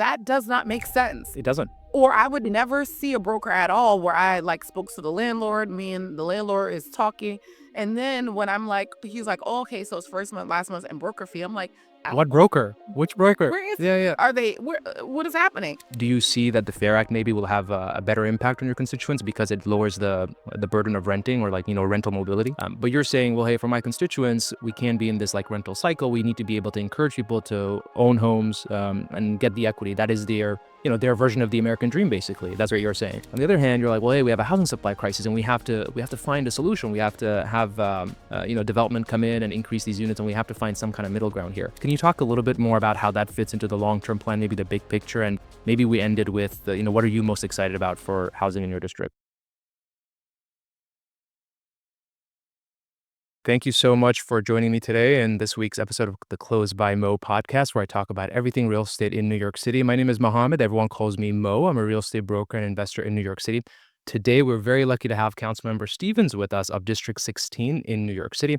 that does not make sense. It doesn't. Or I would never see a broker at all where I like spoke to the landlord, me and the landlord is talking. And then when I'm like, he's like, oh, okay, so it's first month, last month, and broker fee. I'm like, What broker? Which broker? where is, Yeah. are they, what is happening? Do you see that the FAIR Act maybe will have a better impact on your constituents because it lowers the burden of renting or rental mobility? But you're saying, well, hey, for my constituents, we can't be in this like rental cycle. We need to be able to encourage people to own homes and get the equity. That is their version of the American dream, basically. That's what you're saying. On the other hand, you're like, well, hey, we have a housing supply crisis and we have to find a solution. We have to have development come in and increase these units, and we have to find some kind of middle ground here. Can you talk a little bit more about how that fits into the long-term plan, maybe the big picture, and maybe we ended with what are you most excited about for housing in your district? Thank you so much for joining me today in this week's episode of the Closed by Mo podcast, where I talk about everything real estate in New York City. My name is Mohamed. Everyone calls me Mo. I'm a real estate broker and investor in New York City. Today, we're very lucky to have Councilmember Stevens with us of District 16 in New York City.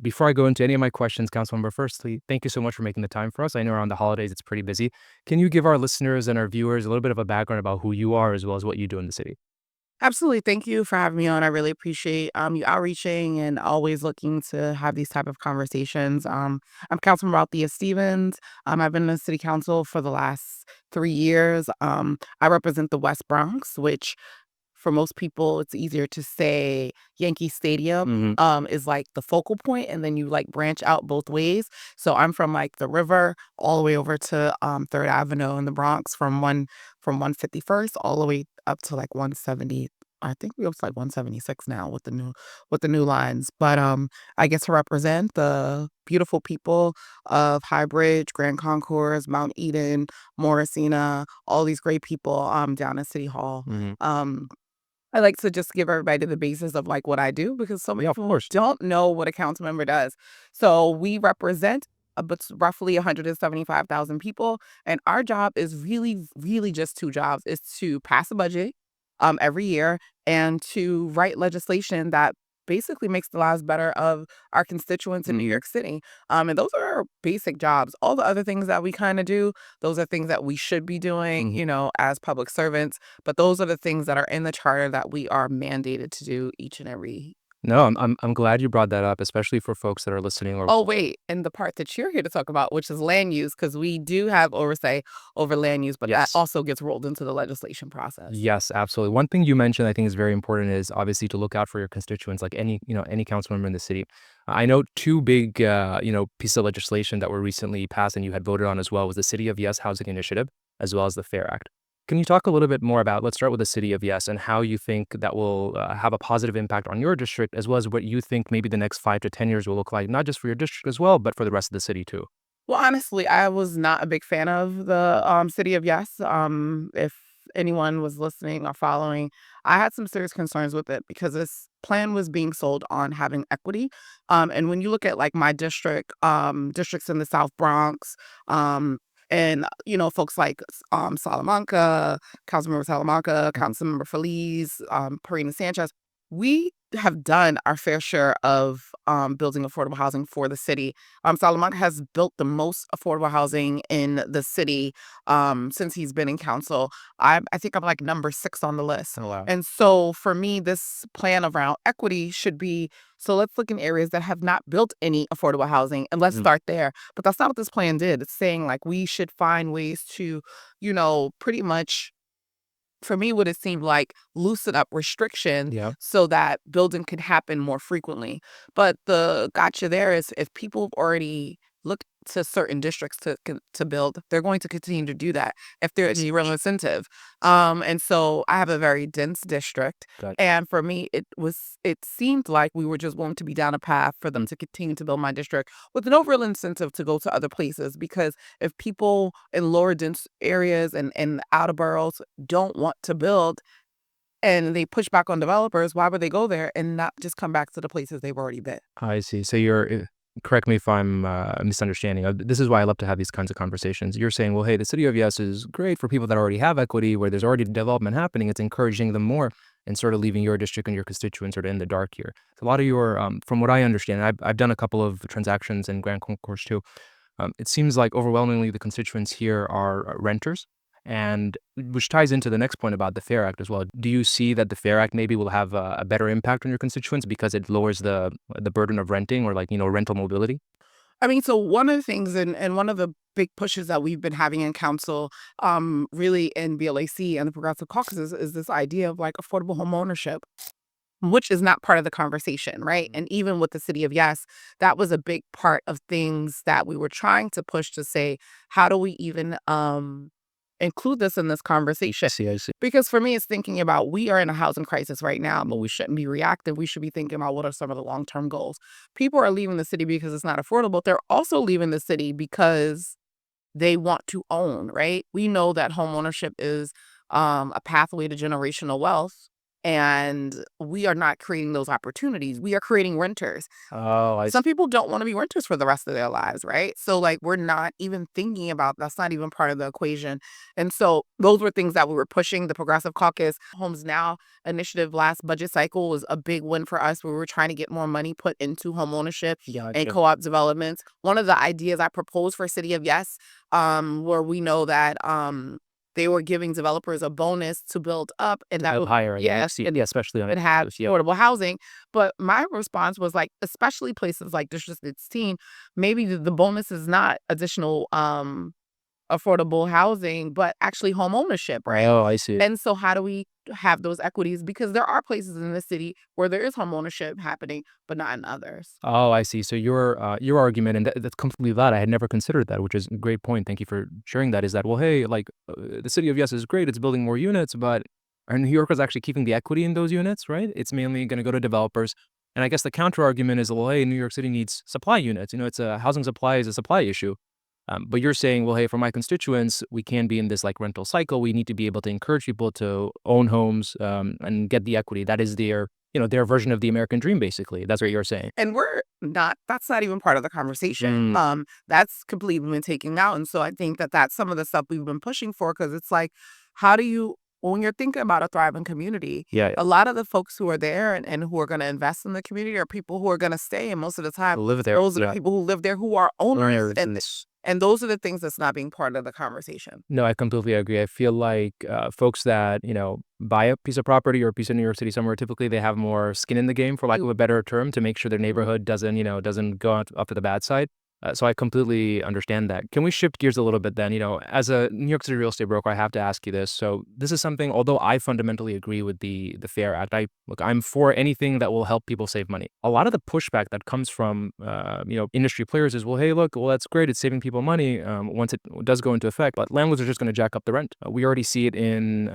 Before I go into any of my questions, Councilmember, firstly, thank you so much for making the time for us. I know around the holidays, it's pretty busy. Can you give our listeners and our viewers a little bit of a background about who you are as well as what you do in the city? Absolutely. Thank you for having me on. I really appreciate you outreaching and always looking to have these type of conversations. I'm Councilmember Althea Stevens. I've been in the city council for the last 3 years. I represent the West Bronx, which for most people, it's easier to say Yankee Stadium is like the focal point, and then you like branch out both ways. So I'm from like the river all the way over to 3rd Avenue in the Bronx, from 151st all the way up to like 170. I think we're up to like 176 now with the new lines. But I get to represent the beautiful people of High Bridge, Grand Concourse, Mount Eden, Morrisina, all these great people down in City Hall. I like to just give everybody the basis of like what I do, because so many people don't know what a council member does. So we represent roughly 175,000 people, and our job is really, really just two jobs: is to pass a budget every year and to write legislation that basically makes the lives better of our constituents in New York City. And those are our basic jobs. All the other things that we kind of do, those are things that we should be doing, as public servants. But those are the things that are in the charter that we are mandated to do each and every. No, I'm glad you brought that up, especially for folks that are listening. Oh, wait. And the part that you're here to talk about, which is land use, because we do have oversight over land use, but that also gets rolled into the legislation process. Yes, absolutely. One thing you mentioned I think is very important is obviously to look out for your constituents, like any council member in the city. I know two big, pieces of legislation that were recently passed and you had voted on as well was the City of Yes Housing Initiative, as well as the FAIR Act. Can you talk a little bit more about, let's start with the City of Yes and how you think that will have a positive impact on your district, as well as what you think maybe the next 5 to 10 years will look like, not just for your district as well, but for the rest of the city too? Well, honestly, I was not a big fan of the City of Yes. If anyone was listening or following, I had some serious concerns with it because this plan was being sold on having equity. And when you look at like my district, districts in the South Bronx, and folks like Salamanca, Councilmember Salamanca, Councilmember Feliz, Parina Sanchez, we have done our fair share of building affordable housing for the city. Salamanca has built the most affordable housing in the city since he's been in council. I think I'm like number 6 on the list. Oh, wow. And so for me, this plan around equity should be, so let's look in areas that have not built any affordable housing and let's start there. But that's not what this plan did. It's saying like we should find ways to, pretty much, for me, what it seemed like, loosen up restrictions so that building could happen more frequently. But the gotcha there is if people have already looked to certain districts to build, they're going to continue to do that if there is a real incentive. And so I have a very dense district. Gotcha. And for me, it seemed like we were just going to be down a path for them to continue to build my district with no real incentive to go to other places. Because if people in lower dense areas and outer boroughs don't want to build and they push back on developers, why would they go there and not just come back to the places they've already been? I see. So correct me if I'm misunderstanding. This is why I love to have these kinds of conversations. You're saying, well, hey, the City of Yes is great for people that already have equity, where there's already development happening. It's encouraging them more and sort of leaving your district and your constituents sort of in the dark here. So a lot of your, from what I understand, I've done a couple of transactions in Grand Concourse too. It seems like overwhelmingly the constituents here are renters. And which ties into the next point about the FAIR Act as well. Do you see that the FAIR Act maybe will have a better impact on your constituents because it lowers the burden of renting or rental mobility? I mean, so one of the things and one of the big pushes that we've been having in council, really in BLAC and the Progressive Caucuses is this idea of like affordable home ownership, which is not part of the conversation, right? Mhm. And even with the city of Yes, that was a big part of things that we were trying to push to say, how do we even include this in this conversation? I see. Because for me, it's thinking about we are in a housing crisis right now, but we shouldn't be reactive. We should be thinking about what are some of the long term goals. People are leaving the city because it's not affordable. They're also leaving the city because they want to own, right? We know that home ownership is a pathway to generational wealth, and we are not creating those opportunities. We are creating renters. Oh, I Some see. people don't want to be renters for the rest of their lives, right? So, like, we're not even thinking about that's not even part of the equation. And so, those were things that we were pushing. The Progressive Caucus Homes Now initiative last budget cycle was a big win for us. We were trying to get more money put into home ownership and Gotcha. co-op developments. One of the ideas I proposed for City of Yes, where we know that they were giving developers a bonus to build up, and that Build would higher, yeah. yes, Yeah, especially on would have yeah. affordable housing. But my response was like, especially places like District 16, maybe the bonus is not additional affordable housing, but actually home ownership, right? Oh, I see. And so how do we have those equities? Because there are places in the city where there is home ownership happening, but not in others. Oh, I see. So your argument, and that's completely valid. I had never considered that, which is a great point. Thank you for sharing that. Is that, well, hey, the city of Yes is great. It's building more units, but are New Yorkers actually keeping the equity in those units, right? It's mainly going to go to developers. And I guess the counter argument is, well, hey, New York City needs supply units. It's a housing supply is a supply issue. But you're saying, well, hey, for my constituents, we can be in this rental cycle. We need to be able to encourage people to own homes and get the equity. That is their version of the American dream, basically. That's what you're saying. And we're not that's not even part of the conversation. Mm, That's completely been taken out, and so I think that that's some of the stuff we've been pushing for because it's like, how do you when you're thinking about a thriving community, yeah, a lot of the folks who are there and who are gonna invest in the community are people who are gonna stay, and most of the time, live there. those are the Yeah. people who live there who are owners, Yes. and those are the things that's not being part of the conversation. No, I completely agree. I feel like folks that buy a piece of property or a piece of New York City somewhere, typically they have more skin in the game, for lack of a better term, to make sure their neighborhood doesn't go up to the bad side. So I completely understand that. Can we shift gears a little bit then? As a New York City real estate broker, I have to ask you this. So this is something, although I fundamentally agree with the FAIR Act, I'm for anything that will help people save money. A lot of the pushback that comes from industry players is, well, hey, look, well, that's great. It's saving people money once it does go into effect, but landlords are just going to jack up the rent. We already see it in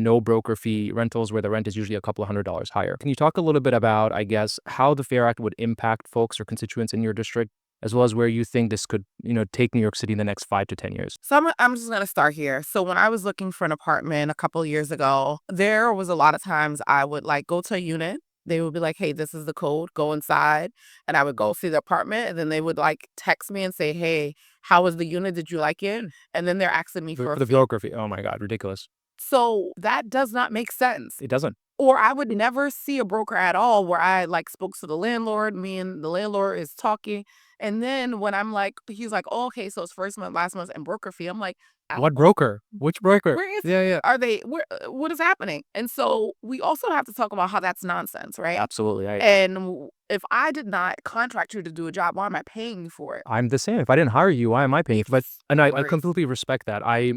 no broker fee rentals where the rent is usually a couple of $100s higher. Can you talk a little bit about, I guess, how the FAIR Act would impact folks or constituents in your district, as well as where you think this could, take New York City in the next 5 to 10 years? So I'm just gonna start here. So when I was looking for an apartment a couple years ago, there was a lot of times I would like go to a unit. They would be like, "Hey, this is the code. Go inside," and I would go see the apartment, and then they would like text me and say, "Hey, how was the unit? Did you like it?" And then they're asking me for For a the fee. broker fee. Oh my God, ridiculous. So that does not make sense. It doesn't. Or I would never see a broker at all where I, like, spoke to the landlord, me and the landlord is talking, and then when I'm like he's like, "Oh, okay, so it's first month, last month, and broker fee." I'm like, What broker? Which broker? where is Yeah, yeah. are they where what is happening?" And so we also have to talk about how that's nonsense, right? Absolutely. And if I did not contract you to do a job, why am I paying you for it? I'm the same. If I didn't hire you, why am I paying you? But It's and I worse. completely respect that. I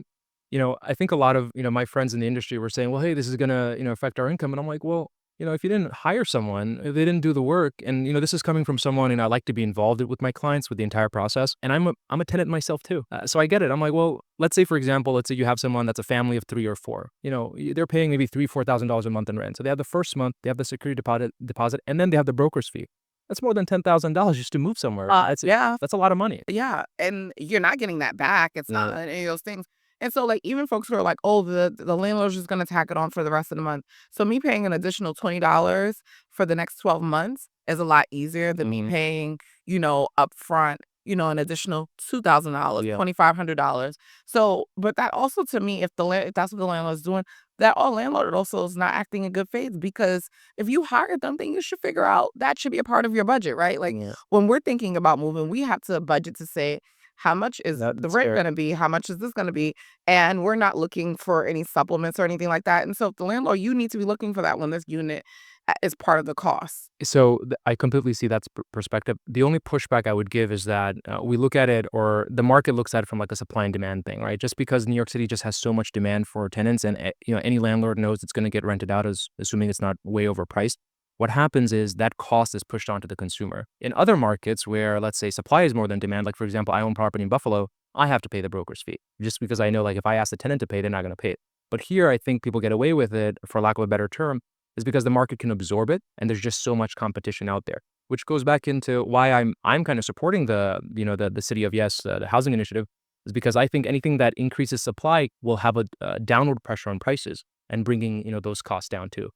think a lot of my friends in the industry were saying, well, hey, this is gonna affect our income, and I'm like, well, if you didn't hire someone, if they didn't do the work, and this is coming from someone, and I like to be involved with my clients with the entire process, and I'm a tenant myself too, so I get it. I'm like, well, let's say for example, let's say you have someone that's a family of 3 or 4, they're paying maybe $3,000-4,000 a month in rent, so they have the first month, they have the security deposit, and then they have the broker's fee. That's more than $10,000 just to move somewhere. Yeah. That's a lot of money. Yeah, and you're not getting that back. It's not No. any of those things. And so, like, even folks who are like, "Oh, the landlord's just gonna tack it on for the rest of the month." So me paying an additional $20 for the next 12 months is a lot easier than me paying, upfront, an additional $2,000, Yeah. $2,500. So, but that also to me, if that's what the landlord's doing, that all landlord also is not acting in good faith because if you hired them, then you should figure out that should be a part of your budget, right? Like Yeah. when we're thinking about moving, we have to budget to say, how much is the That's rent fair. going to be? How much is this going to be? And we're not looking for any supplements or anything like that. And so, if the landlord, you need to be looking for that when this unit is part of the cost. So I completely see that perspective. The only pushback I would give is that we look at it, or the market looks at it from like a supply and demand thing, right? Just because New York City just has so much demand for tenants, and any landlord knows it's going to get rented out, as assuming it's not way overpriced. What happens is that cost is pushed onto the consumer. In other markets where, let's say, supply is more than demand, like for example, I own property in Buffalo, I have to pay the broker's fee just because I know, like, if I ask the tenant to pay, they're not going to pay it. But here, I think people get away with it, for lack of a better term, is because the market can absorb it, and there's just so much competition out there. Which goes back into why I'm kind of supporting the city of Yes, the housing initiative, is because I think anything that increases supply will have a downward pressure on prices and bringing those costs down too.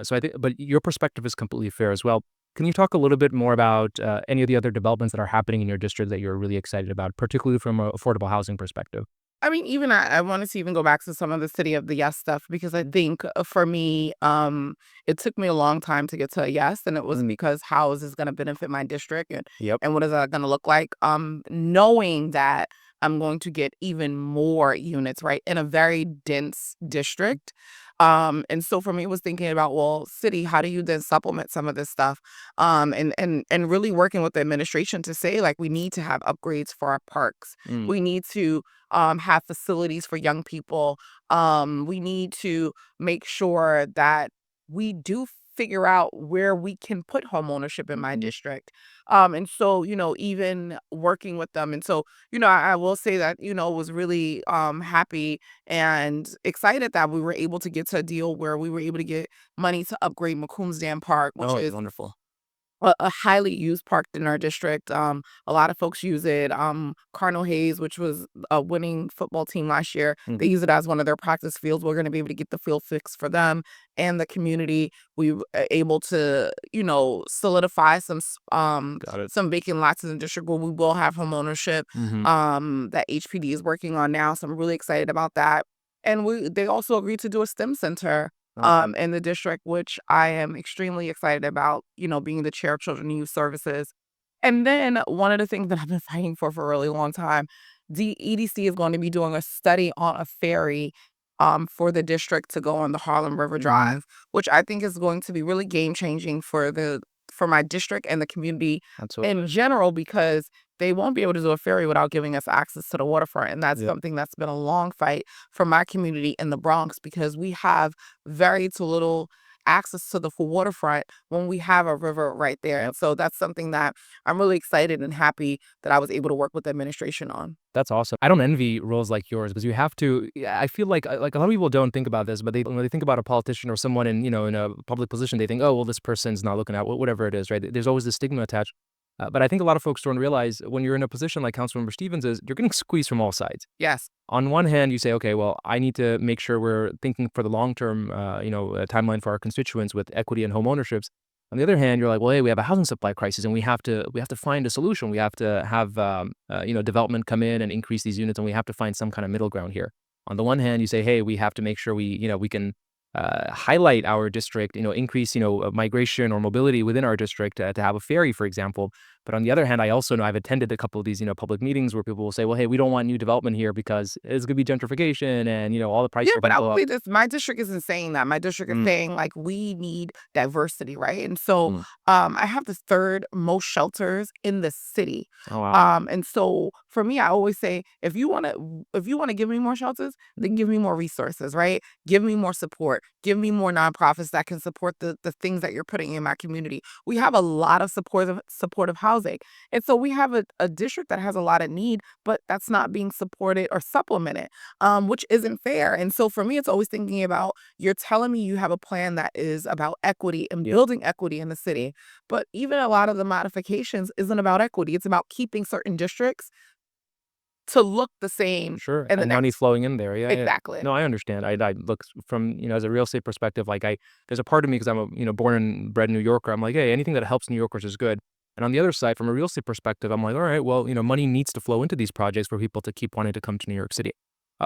So I think, but your perspective is completely fair as well. Can you talk a little bit more about any of the other developments that are happening in your district that you're really excited about, particularly from an affordable housing perspective? I mean, even I wanted to even go back to some of the City of the Yes stuff because I think for me, it took me a long time to get to a yes, and it was because how is this going to benefit my district Yep. and what is that going to look like? Knowing that I'm going to get even more units, right, in a very dense district. And so for me, it was thinking about, well, city, how do you then supplement some of this stuff? And really working with the administration to say, like, we need to have upgrades for our parks. Mm. We need to have facilities for young people. We need to make sure that we do figure out where we can put homeownership in my district. And so, even working with them. And so, I will say that, was really happy and excited that we were able to get to a deal where we were able to get money to upgrade McCombs Dam Park, which Oh, it's is wonderful. a highly used park in our district. A lot of folks use it. Cardinal Hayes, which was a winning football team last year, Mm. they use it as one of their practice fields. We're going to be able to get the field fixed for them and the community. We were able to, solidify Got it. some vacant lots in the district where we will have home ownership. Hmm. That HPD is working on now, so I'm really excited about that. And they also agreed to do a STEM center in the district, which I am extremely excited about, being the chair of Children and Youth Services. And then one of the things that I've been fighting for a really long time, the EDC is going to be doing a study on a ferry for the district to go on the Harlem River Drive, which I think is going to be really game changing for my district and the community Absolutely. in general because they won't be able to do a ferry without giving us access to the waterfront. And that's Yep. something that's been a long fight for my community in the Bronx because we have very to little access to the full waterfront when we have a river right there. Yep. And so that's something that I'm really excited and happy that I was able to work with the administration on. That's awesome. I don't envy roles like yours because you have to. Yeah, I feel like a lot of people don't think about this, but when they think about a politician or someone in a public position, they think, oh well, this person's not looking at whatever it is, right? There's always this stigma attached. But I think a lot of folks don't realize when you're in a position like Councilmember Stevens is, you're getting squeezed from all sides. Yes. On one hand, you say, okay, well, I need to make sure we're thinking for the long term, timeline for our constituents with equity and home ownerships. On the other hand, you're like, well, hey, we have a housing supply crisis, and we have to find a solution. We have to have development come in and increase these units, and we have to find some kind of middle ground here. On the one hand, you say, hey, we have to make sure we can highlight our district, increase migration or mobility within our district to have a ferry, for example. But on the other hand, I also know I've attended a couple of these public meetings where people will say, well, hey, we don't want new development here because it's going to be gentrification and all the prices Yeah, are but going to I go will up. say this, my district isn't saying that. My district is Mm, saying like we need diversity, right? And so mm. I have the third most shelters in the city. Oh wow. And so for me, I always say if you want to give me more shelters, then give me more resources, right? Give me more support. Give me more nonprofits that can support the things that you're putting in my community. We have a lot of supportive housing. And so we have a district that has a lot of need, but that's not being supported or supplemented, which isn't fair. And so for me, it's always thinking about you're telling me you have a plan that is about equity and Yep. building equity in the city. But even a lot of the modifications isn't about equity. It's about keeping certain districts to look the same Sure. in the And money next. flowing in there. Yeah. Yeah. Exactly. No, I understand. I look from as a real estate perspective. Like there's a part of me because I'm a born and bred New Yorker. I'm like, hey, anything that helps New Yorkers is good. And on the other side, from a real estate perspective, I'm like, all right, well, money needs to flow into these projects for people to keep wanting to come to New York City.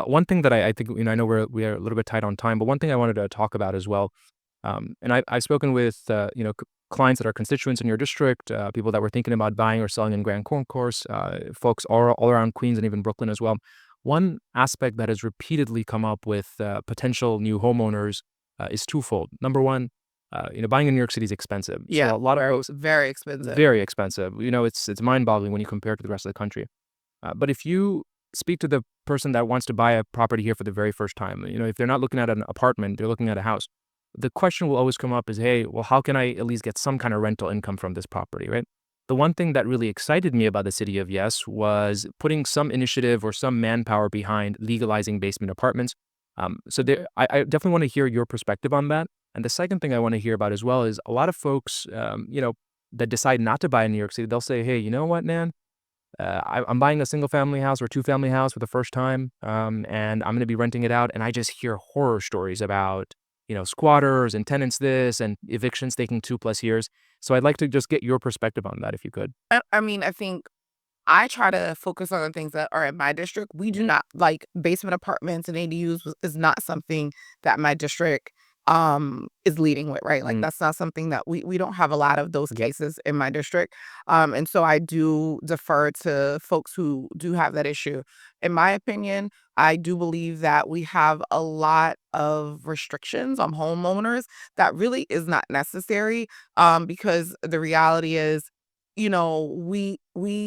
One thing that I think, I know we are a little bit tight on time, but one thing I wanted to talk about as well, and I've spoken with, clients that are constituents in your district, people that were thinking about buying or selling in Grand Concourse, folks all around Queens and even Brooklyn as well. One aspect that has repeatedly come up with potential new homeowners is twofold. Number one, buying in New York City is expensive. So Yeah, a lot of very, folks, very expensive. very expensive. It's mind-boggling when you compare it to the rest of the country. But if you speak to the person that wants to buy a property here for the very first time, if they're not looking at an apartment, they're looking at a house. The question will always come up is, hey, well, how can I at least get some kind of rental income from this property, right? The one thing that really excited me about the city of Yes was putting some initiative or some manpower behind legalizing basement apartments. I definitely want to hear your perspective on that. And the second thing I want to hear about as well is a lot of folks, that decide not to buy in New York City, they'll say, hey, you know what, man? I'm buying a single family house or two-family house for the first time, and I'm going to be renting it out. And I just hear horror stories about, squatters and tenants this and evictions taking 2+ years. So I'd like to just get your perspective on that if you could. I mean, I think I try to focus on the things that are in my district. We do not like basement apartments and ADUs is not something that my district is leading with, right? Like Mm, that's not something that we don't have a lot of those yep, cases in my district. And so I do defer to folks who do have that issue. In my opinion, I do believe that we have a lot of restrictions on homeowners that really is not necessary, because the reality is, we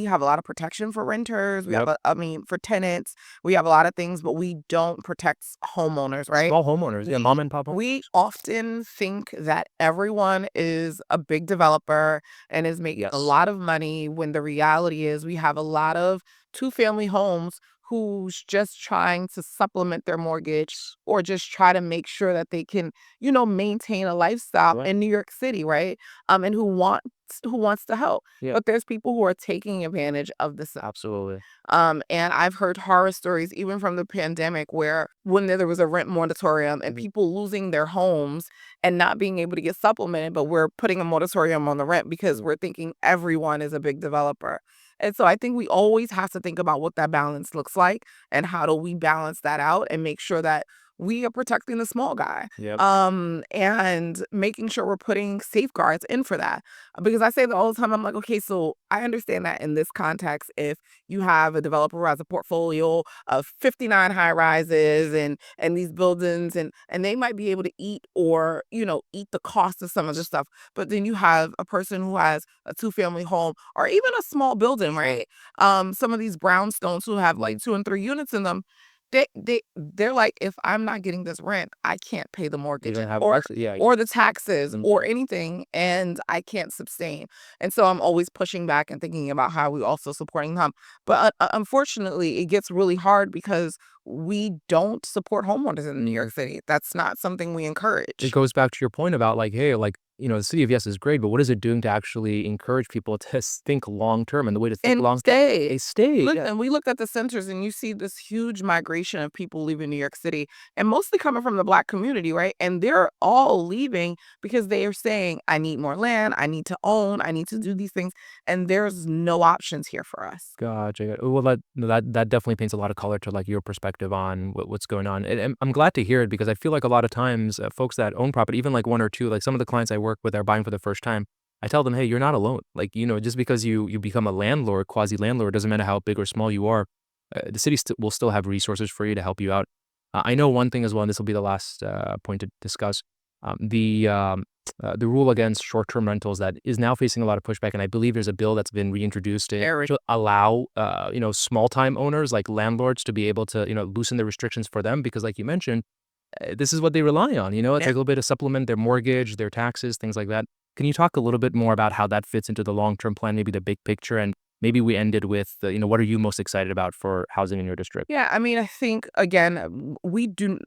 have a lot of protection for renters. We have yep. I mean, for tenants, we have a lot of things, but we don't protect homeowners, right? Small homeowners, yeah, mom We and pop we homes. often think that everyone is a big developer and is making a Yes. lot of money when the reality is we have a lot of two-family homes who's just trying to supplement their mortgage or just try to make sure that they can, maintain a lifestyle Right. in New York City, right? And who wants to help. Yeah, But there's people who are taking advantage of the system. absolutely. And I've heard horror stories even from the pandemic where when there was a rent moratorium and Mhm. people losing their homes and not being able to get supplemented, but we're putting a moratorium on the rent because we're thinking everyone is a big developer. And so I think we always have to think about what that balance looks like and how do we balance that out and make sure that we are protecting the small guy, Yep. and making sure we're putting safeguards in for that. Because I say that all the time. I'm like, okay, so I understand that in this context, if you have a developer who has a portfolio of 59 high rises and these buildings and they might be able to eat or, eat the cost of some of this stuff. But then you have a person who has a two-family home or even a small building, right? Some of these brownstones who have like 2 and 3 units in them, they're like, if I'm not getting this rent, I can't pay the You're mortgage gonna have or actually, yeah. or the taxes Mm. or anything, and I can't sustain. And so I'm always pushing back and thinking about how we also supporting them. But unfortunately, it gets really hard because we don't support homeowners in New York City. That's not something we It encourage. goes back to your point about like, hey, like, the city of Yes is great, but what is it doing to actually encourage people to think long term? And the way to think And long term, stay. they stay. Yeah. Listen, we looked at the centers and you see this huge migration of people leaving New York City and mostly coming from the Black community, right? And they're all leaving because they are saying, I need more land, I need to own, I need to do these things. And there's no options here for us. Gotcha. Well, that definitely paints a lot of color to like your perspective on what's going on, and I'm glad to hear it because I feel like a lot of times folks that own property, even like one or two, like some of the clients I work with are buying for the first time. I tell them, hey, you're not alone. Like just because you become a landlord, quasi landlord, doesn't matter how big or small you are. The city will still have resources for you to help you out. I know one thing as well, and this will be the last point to discuss. The rule against short-term rentals that is now facing a lot of pushback, and I believe there's a bill that's been reintroduced Very. to allow, small-time owners like landlords to be able to, loosen the restrictions for them because, like you mentioned, this is what they rely on. It's Yeah. like a little bit to supplement their mortgage, their taxes, things like that. Can you talk a little bit more about how that fits into the long-term plan, maybe the big picture, and maybe we ended with, what are you most excited about for housing in your district? Yeah, I mean, I think again, we do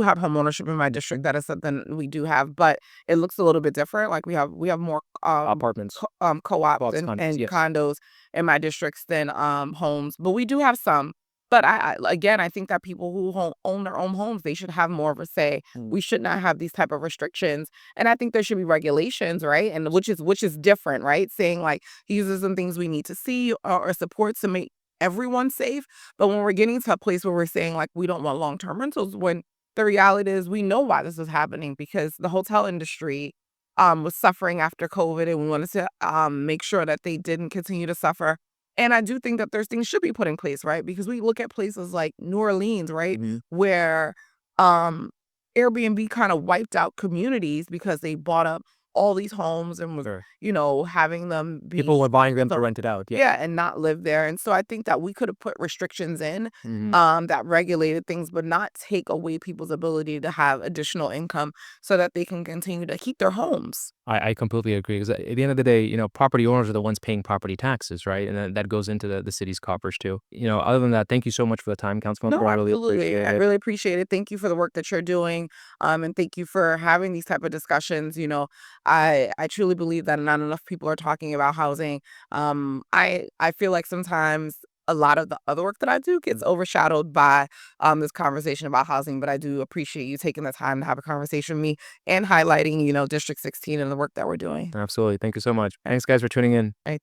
have homeownership in my district. That is something we do have, but it looks a little bit different. Like we have more Apartments, co-ops co-ops, and condos, yes. condos in my districts than homes, but we do have some. But again, I think that people who own their own homes, they should have more of a say. Mm. We should not have these type of restrictions, and I think there should be regulations, right? And which is different, right? Saying like these are some things we need to see or support to make everyone safe. But when we're getting to a place where we're saying like we don't want long-term rentals, when the reality is we know why this is happening because the hotel industry was suffering after COVID, and we wanted to make sure that they didn't continue to suffer. And I do think that there's things should be put in place, right? Because we look at places like New Orleans, right, where um, Airbnb kind of wiped out communities because they bought up all these homes and was, Sure. having them People be were buying them to so rent it out. Yeah. yeah, and not live there. And so I think that we could have put restrictions in Mhm. that regulated things, but not take away people's ability to have additional income so that they can continue to keep their homes. I completely agree, 'cause at the end of the day, property owners are the ones paying property taxes, right? And that goes into the city's coffers too. Other than that, thank you so much for the time, No, Councilmember. I really absolutely. appreciate I it. really appreciate it. Thank you for the work that you're doing. And thank you for having these type of discussions. I truly believe that not enough people are talking about housing. I feel like sometimes a lot of the other work that I do gets overshadowed by this conversation about housing, but I do appreciate you taking the time to have a conversation with me and highlighting, District 16 and the work that we're doing. Absolutely. Thank you so much. Okay. Thanks, guys, for tuning in. I